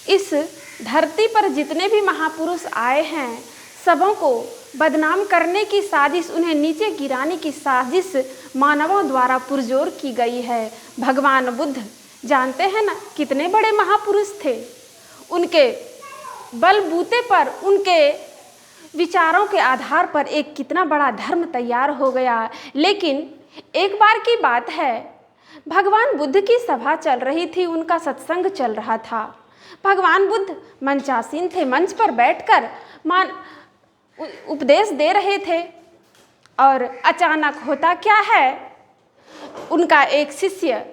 इस धरती पर जितने भी महापुरुष आए हैं, सबों को बदनाम करने की साजिश, उन्हें नीचे गिराने की साजिश मानवों द्वारा पुरजोर की गई है। भगवान बुद्ध जानते हैं ना कितने बड़े महापुरुष थे। उनके बलबूते पर, उनके विचारों के आधार पर एक कितना बड़ा धर्म तैयार हो गया। लेकिन एक बार की बात है, भगवान बुद्ध की सभा चल रही थी, उनका सत्संग चल रहा था। भगवान बुद्ध मंचासीन थे, मंच पर बैठकर उपदेश दे रहे थे। और अचानक होता क्या है, उनका एक शिष्य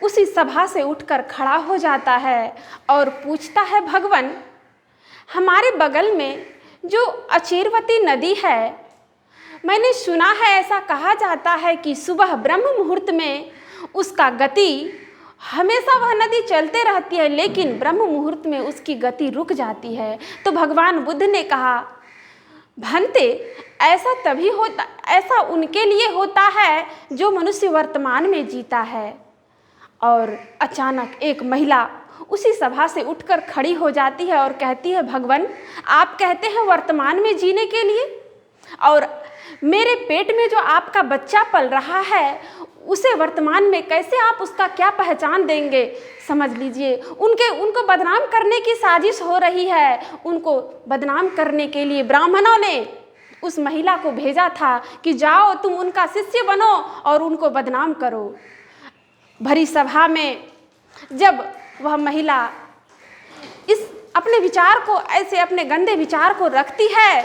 उसी सभा से उठकर खड़ा हो जाता है और पूछता है, भगवान, हमारे बगल में जो अचीरवती नदी है, मैंने सुना है, ऐसा कहा जाता है कि सुबह ब्रह्म मुहूर्त में उसका गति, हमेशा वह नदी चलते रहती है, लेकिन ब्रह्म मुहूर्त में उसकी गति रुक जाती है। तो भगवान बुद्ध ने कहा, भंते, ऐसा तभी होता, ऐसा उनके लिए होता है जो मनुष्य वर्तमान में जीता है। और अचानक एक महिला उसी सभा से उठकर खड़ी हो जाती है और कहती है, भगवान, आप कहते हैं वर्तमान में जीने के लिए, और मेरे पेट में जो आपका बच्चा पल रहा है, उसे वर्तमान में कैसे आप उसका क्या पहचान देंगे? समझ लीजिए, उनको बदनाम करने की साजिश हो रही है। उनको बदनाम करने के लिए ब्राह्मणों ने उस महिला को भेजा था कि जाओ तुम उनका शिष्य बनो और उनको बदनाम करो। भरी सभा में जब वह महिला इस अपने विचार को, ऐसे अपने गंदे विचार को रखती है,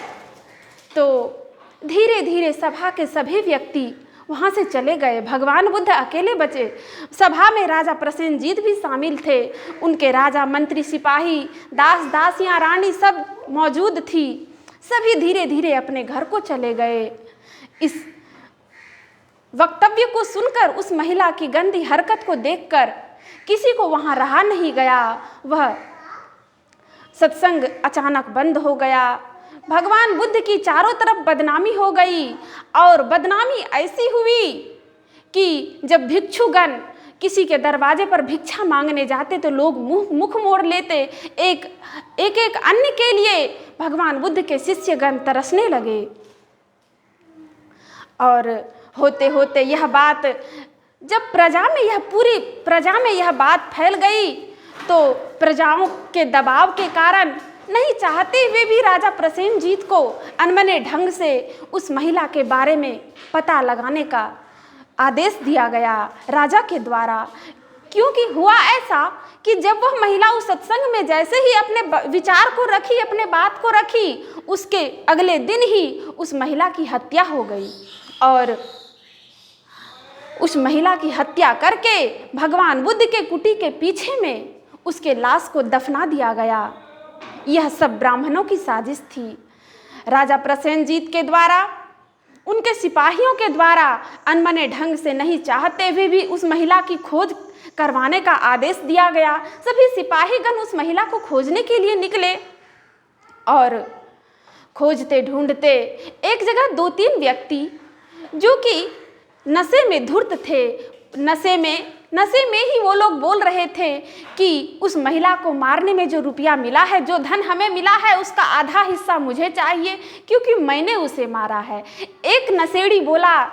तो धीरे धीरे सभा के सभी व्यक्ति वहाँ से चले गए। भगवान बुद्ध अकेले बचे। सभा में राजा प्रसेनजीत भी शामिल थे। उनके राजा, मंत्री, सिपाही, दास दासियाँ, रानी सब मौजूद थी। सभी धीरे धीरे अपने घर को चले गए। इस वक्तव्य को सुनकर, उस महिला की गंदी हरकत को देखकर किसी को वहाँ रहा नहीं गया। वह सत्संग अचानक बंद हो गया। भगवान बुद्ध की चारों तरफ बदनामी हो गई, और बदनामी ऐसी हुई कि जब भिक्षुगण किसी के दरवाजे पर भिक्षा मांगने जाते तो लोग मुख मोड़ लेते। एक अन्न के लिए भगवान बुद्ध के शिष्यगण तरसने लगे। और होते होते यह बात जब पूरी प्रजा में यह बात फैल गई, तो प्रजाओं के दबाव के कारण, नहीं चाहते हुए भी, राजा प्रसेनजीत को अनमने ढंग से उस महिला के बारे में पता लगाने का आदेश दिया गया राजा के द्वारा। क्योंकि हुआ ऐसा कि जब वह महिला उस सत्संग में जैसे ही अपने विचार को रखी, अपने बात को रखी, उसके अगले दिन ही उस महिला की हत्या हो गई। और उस महिला की हत्या करके भगवान बुद्ध के कुटी के पीछे में उसके लाश को दफना दिया गया। यह सब ब्राह्मणों की साजिश थी। राजा प्रसेनजीत के द्वारा, उनके सिपाहियों के द्वारा अनमने ढंग से, नहीं चाहते हुए भी उस महिला की खोज करवाने का आदेश दिया गया। सभी सिपाहीगण उस महिला को खोजने के लिए निकले, और खोजते ढूंढते एक जगह 2-3 व्यक्ति जो कि नशे में धुर्त थे, नशे में ही वो लोग बोल रहे थे कि उस महिला को मारने में जो रुपया मिला है, जो धन हमें मिला है, उसका आधा हिस्सा मुझे चाहिए, क्योंकि मैंने उसे मारा है। एक नशेड़ी बोला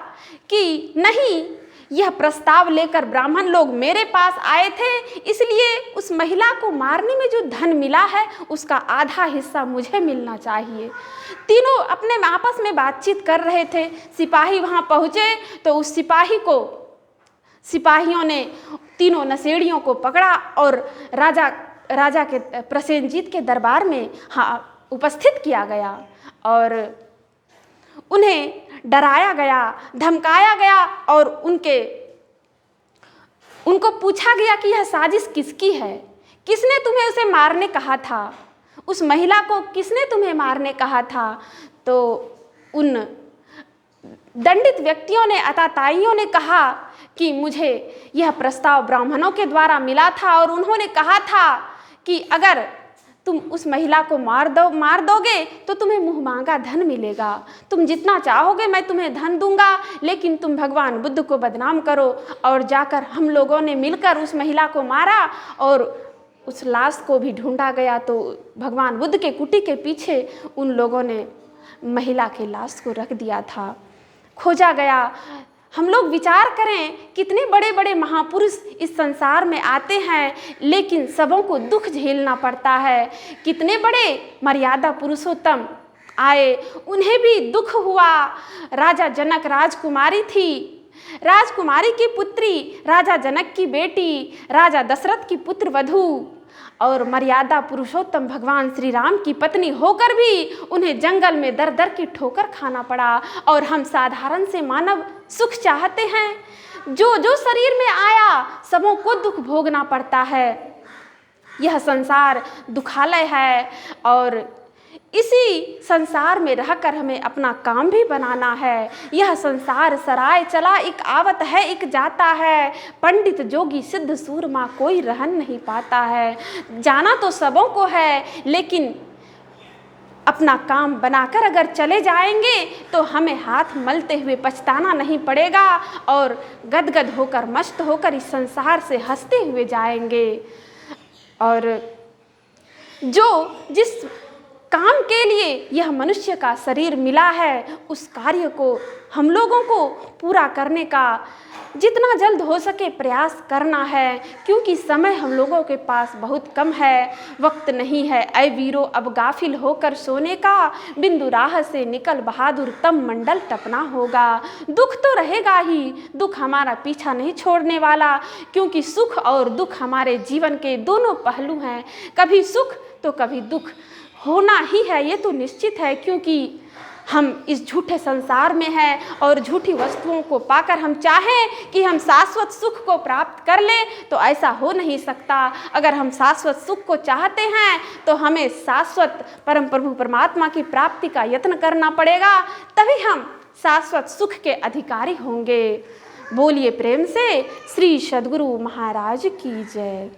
कि नहीं, यह प्रस्ताव लेकर ब्राह्मण लोग मेरे पास आए थे, इसलिए उस महिला को मारने में जो धन मिला है, उसका आधा हिस्सा मुझे मिलना चाहिए। तीनों अपने आपस में बातचीत कर रहे थे। सिपाही वहाँ पहुँचे तो उस सिपाहियों ने तीनों नशेड़ियों को पकड़ा और राजा के प्रसेनजीत के दरबार में उपस्थित किया गया, और उन्हें डराया गया, धमकाया गया, और उनको पूछा गया कि यह साजिश किसकी है, किसने तुम्हें उसे मारने कहा था, उस महिला को किसने तुम्हें मारने कहा था। तो उन दंडित व्यक्तियों ने, आताताइयों ने कहा कि मुझे यह प्रस्ताव ब्राह्मणों के द्वारा मिला था, और उन्होंने कहा था कि अगर तुम उस महिला को मार दोगे तो तुम्हें मुँह मांगा धन मिलेगा, तुम जितना चाहोगे मैं तुम्हें धन दूंगा, लेकिन तुम भगवान बुद्ध को बदनाम करो। और जाकर हम लोगों ने मिलकर उस महिला को मारा, और उस लाश को भी ढूंढा गया तो भगवान बुद्ध के कुटी के पीछे उन लोगों ने महिला के लाश को रख दिया था। खोजा गया। हम लोग विचार करें, कितने बड़े बड़े महापुरुष इस संसार में आते हैं, लेकिन सबों को दुख झेलना पड़ता है। कितने बड़े मर्यादा पुरुषोत्तम आए, उन्हें भी दुख हुआ। राजा जनक राजकुमारी थी, राजकुमारी की पुत्री, राजा जनक की बेटी, राजा दशरथ की पुत्र वधू, और मर्यादा पुरुषोत्तम भगवान श्री राम की पत्नी होकर भी उन्हें जंगल में दर दर की ठोकर खाना पड़ा। और हम साधारण से मानव सुख चाहते हैं, जो जो शरीर में आया सबों को दुख भोगना पड़ता है। यह संसार दुखालय है और इसी संसार में रहकर हमें अपना काम भी बनाना है। यह संसार सराय चला, एक आवत है एक जाता है। पंडित जोगी सिद्ध सूरमा कोई रहन नहीं पाता है। जाना तो सबों को है, लेकिन अपना काम बनाकर अगर चले जाएंगे तो हमें हाथ मलते हुए पछताना नहीं पड़ेगा और गदगद होकर मस्त होकर इस संसार से हंसते हुए जाएंगे। और जो जिस काम के लिए यह मनुष्य का शरीर मिला है, उस कार्य को हम लोगों को पूरा करने का जितना जल्द हो सके प्रयास करना है, क्योंकि समय हम लोगों के पास बहुत कम है, वक्त नहीं है। ऐ वीरो अब गाफिल होकर सोने का, बिंदु राह से निकल बहादुर तब मंडल टपना होगा। दुख तो रहेगा ही, दुख हमारा पीछा नहीं छोड़ने वाला, क्योंकि सुख और दुख हमारे जीवन के दोनों पहलू हैं। कभी सुख तो कभी दुख होना ही है, ये तो निश्चित है, क्योंकि हम इस झूठे संसार में हैं और झूठी वस्तुओं को पाकर हम चाहें कि हम शाश्वत सुख को प्राप्त कर लें तो ऐसा हो नहीं सकता। अगर हम शाश्वत सुख को चाहते हैं तो हमें शाश्वत परम प्रभु परमात्मा की प्राप्ति का यत्न करना पड़ेगा, तभी हम शाश्वत सुख के अधिकारी होंगे। बोलिए प्रेम से श्री सद्गुरु महाराज की जय।